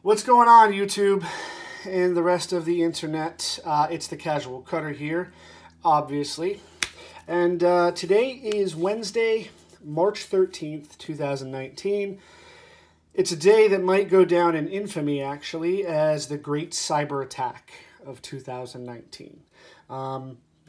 What's going on, YouTube and the rest of the internet? It's the Casual Cutter here, obviously. And today is Wednesday, March 13th, 2019. It's a day that might go down in infamy, actually, as the great cyber attack of 2019.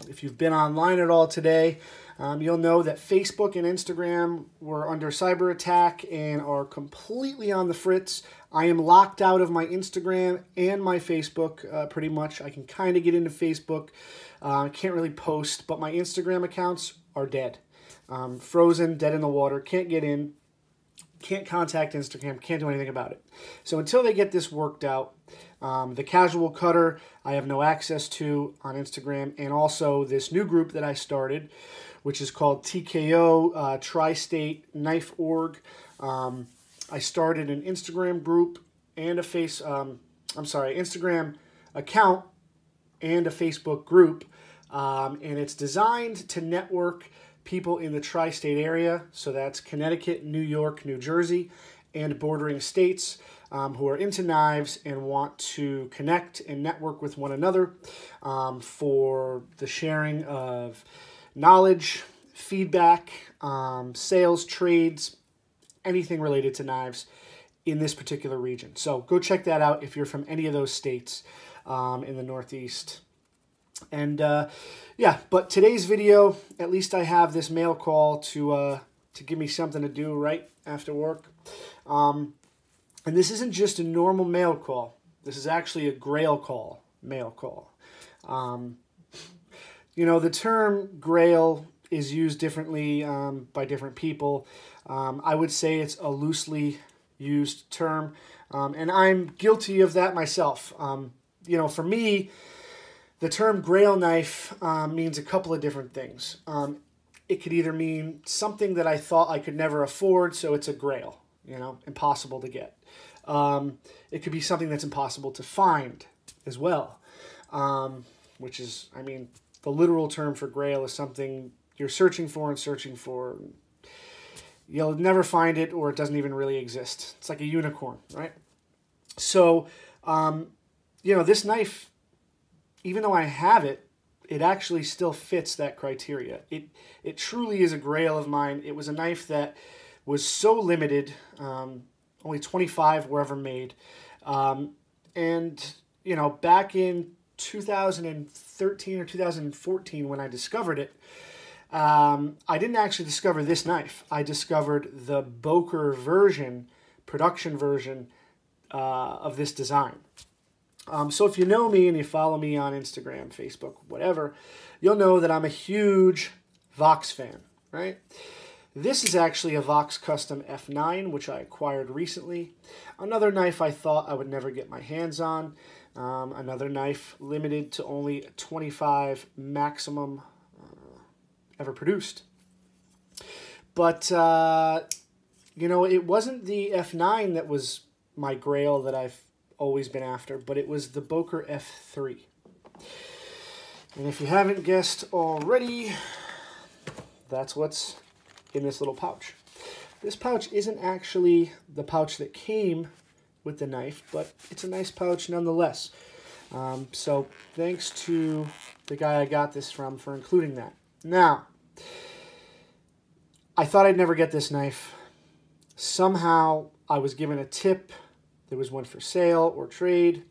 If you've been online at all today, you'll know that Facebook and Instagram were under cyber attack and are completely on the fritz. I am locked out of my Instagram and my Facebook, pretty much. I can kind of get into Facebook. Can't really post, but my Instagram accounts are dead. Frozen, dead in the water, can't get in, can't contact Instagram, can't do anything about it. So until they get this worked out, the Casual Cutter I have no access to on Instagram, and also this new group that I started, which is called TKO, Tri-State Knife Org. I started an Instagram group and a Instagram account and a Facebook group, and it's designed to network people in the tri-state area, so that's Connecticut, New York, New Jersey, and bordering states who are into knives and want to connect and network with one another for the sharing of knowledge, feedback, sales, trades, anything related to knives in this particular region. So go check that out if you're from any of those states in the Northeast. And yeah, but today's video, at least I have this mail call to give me something to do right after work. And this isn't just a normal mail call. This is actually a Grail-Call mail call. You know, the term Grail is used differently by different people. I would say it's a loosely used term, and I'm guilty of that myself. You know, for me, the term Grail knife means a couple of different things. It could either mean something that I thought I could never afford, so it's a Grail, you know, impossible to get. It could be something that's impossible to find as well, which is, I mean, the literal term for Grail is something you're searching for and searching for. You'll never find it, or it doesn't even really exist. It's like a unicorn, right? So, you know, this knife, even though I have it, it actually still fits that criteria. It truly is a Grail of mine. It was a knife that was so limited, only 25 were ever made. And, you know, back in 2013 or 2014 when I discovered it, I didn't actually discover this knife. I discovered the Boker version, production version of this design. So if you know me and you follow me on Instagram, Facebook, whatever, you'll know that I'm a huge Vox fan, right? This is actually a Vox Custom F9, which I acquired recently. Another knife I thought I would never get my hands on. Another knife limited to only 25 maximum ever produced. But, you know, it wasn't the F9 that was my Grail that I've always been after, but it was the Boker F3. And if you haven't guessed already, that's what's in this little pouch. This pouch isn't actually the pouch that came with the knife, but it's a nice pouch nonetheless. So thanks to the guy I got this from for including that. Now, I thought I'd never get this knife. Somehow I was given a tip. There was one for sale or trade,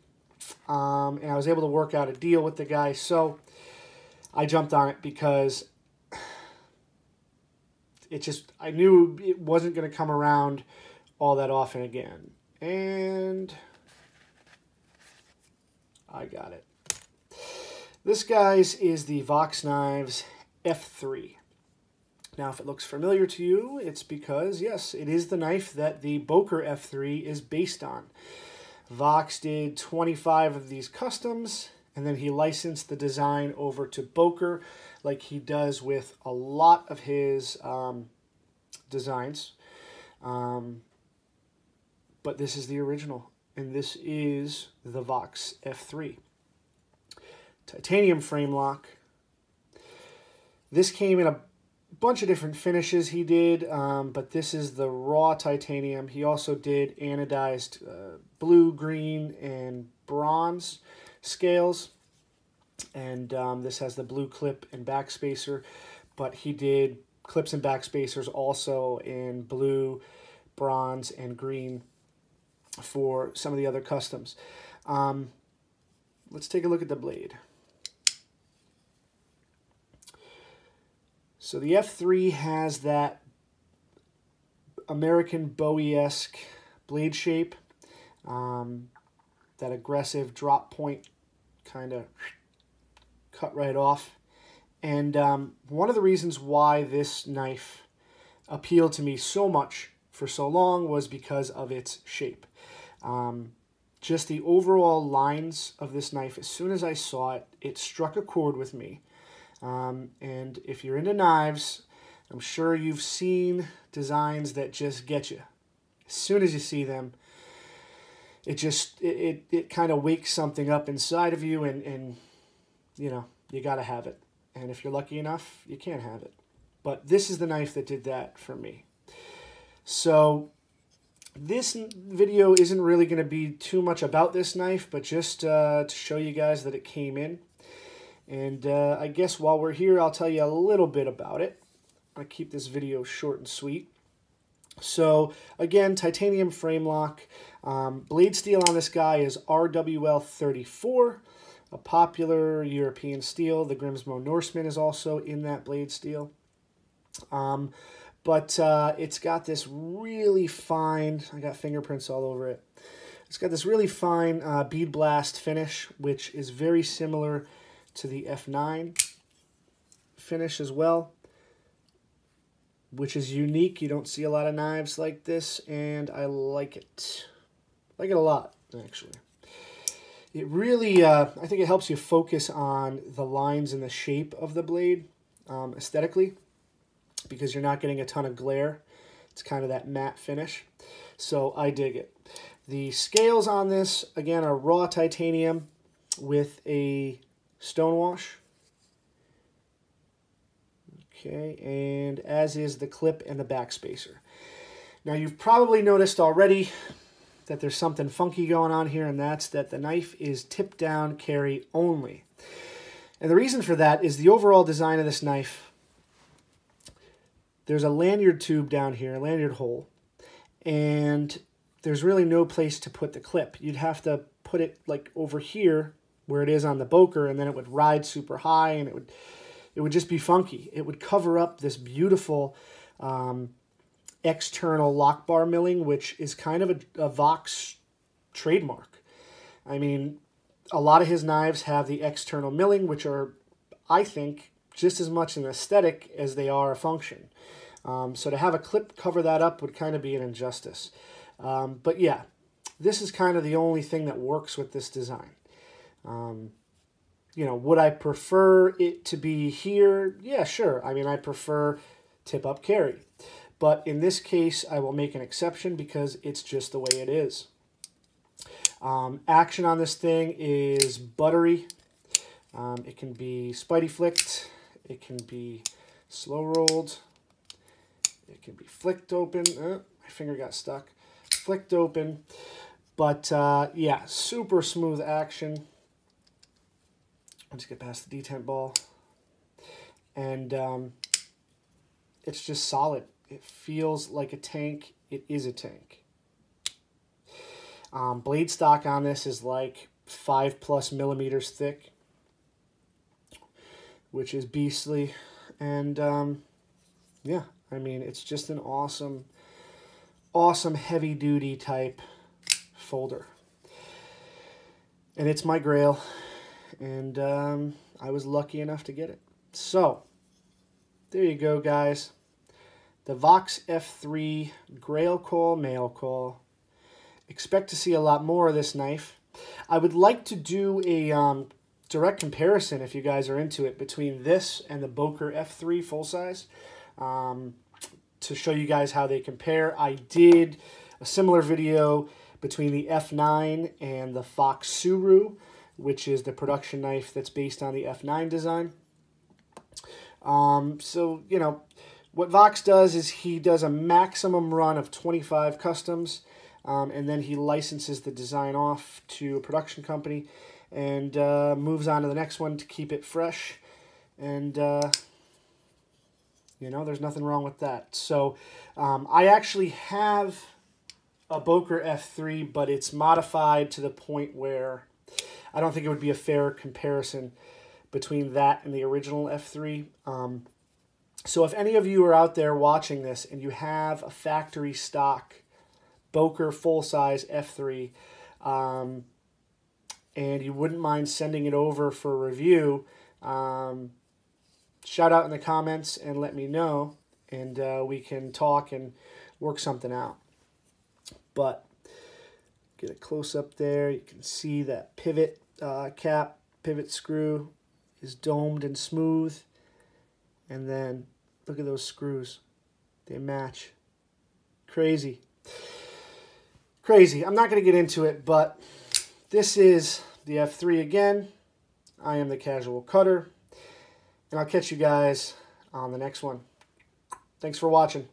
and I was able to work out a deal with the guy, so I jumped on it because I knew it wasn't going to come around all that often again, and I got it. This, guys, is the Vox Knives F3. Now, if it looks familiar to you, it's because, yes, it is the knife that the Boker F3 is based on. Vox did 25 of these customs, and then he licensed the design over to Boker, like he does with a lot of his designs. But this is the original, and this is the Vox F3. Titanium frame lock. This came in a bunch of different finishes he did, but this is the raw titanium. He also did anodized blue, green, and bronze scales. And this has the blue clip and backspacer, but he did clips and backspacers also in blue, bronze, and green for some of the other customs. Let's take a look at the blade. So the F3 has that American Bowie-esque blade shape, that aggressive drop point kind of cut right off. And one of the reasons why this knife appealed to me so much for so long was because of its shape. Just the overall lines of this knife, as soon as I saw it, it struck a chord with me. And if you're into knives, I'm sure you've seen designs that just get you. As soon as you see them, it kind of wakes something up inside of you, and you know, you got to have it. And if you're lucky enough, you can have it. But this is the knife that did that for me. So this video isn't really going to be too much about this knife, but just to show you guys that it came in. And I guess while we're here, I'll tell you a little bit about it. I'll keep this video short and sweet. So again, titanium frame lock. Blade steel on this guy is RWL 34, a popular European steel. The Grimsmo Norseman is also in that blade steel. But it's got this really fine, I got fingerprints all over it. It's got this really fine bead blast finish, which is very similar to the F9 finish as well, which is unique. You don't see a lot of knives like this, and I like it. I like it a lot, actually. It really, I think it helps you focus on the lines and the shape of the blade aesthetically, because you're not getting a ton of glare. It's kind of that matte finish. So I dig it. The scales on this, again, are raw titanium with a stonewash. Okay, and as is the clip and the backspacer. Now you've probably noticed already that there's something funky going on here, and that's that the knife is tip down carry only. And the reason for that is the overall design of this knife. There's a lanyard tube down here, a lanyard hole, and there's really no place to put the clip. You'd have to put it like over here where it is on the Boker, and then it would ride super high, and it would just be funky. It would cover up this beautiful external lock bar milling, which is kind of a Vox trademark. I mean, a lot of his knives have the external milling, which are, I think, just as much an aesthetic as they are a function. So to have a clip cover that up would kind of be an injustice. But yeah, this is kind of the only thing that works with this design. You know, would I prefer it to be here? Yeah, sure. I mean, I prefer tip-up carry. But in this case, I will make an exception because it's just the way it is. Action on this thing is buttery. It can be spidey flicked. It can be slow rolled. It can be flicked open. My finger got stuck. Flicked open. But yeah, super smooth action. I'll just get past the detent ball. And it's just solid. It feels like a tank. It is a tank. Blade stock on this is like 5+ millimeters thick, which is beastly. And yeah, I mean, it's just an awesome, awesome heavy-duty type folder. And it's my Grail, and I was lucky enough to get it. So, there you go, guys. The Vox F3 Grail-Call mail call. Expect to see a lot more of this knife. I would like to do a direct comparison, if you guys are into it, between this and the Boker F3 full-size, to show you guys how they compare. I did a similar video between the F9 and the Fox Suru, which is the production knife that's based on the F9 design. So, you know, what Vox does is he does a maximum run of 25 customs, and then he licenses the design off to a production company and moves on to the next one to keep it fresh. And, you know, there's nothing wrong with that. So I actually have a Boker F3, but it's modified to the point where I don't think it would be a fair comparison between that and the original F3. So if any of you are out there watching this and you have a factory stock Boker full-size F3, and you wouldn't mind sending it over for review, shout out in the comments and let me know, and we can talk and work something out. But get a close-up there. You can see that pivot cap, pivot screw is domed and smooth. And then look at those screws. They match. Crazy. Crazy. I'm not going to get into it, but this is the F3 again. I am the Casual Cutter. And I'll catch you guys on the next one. Thanks for watching.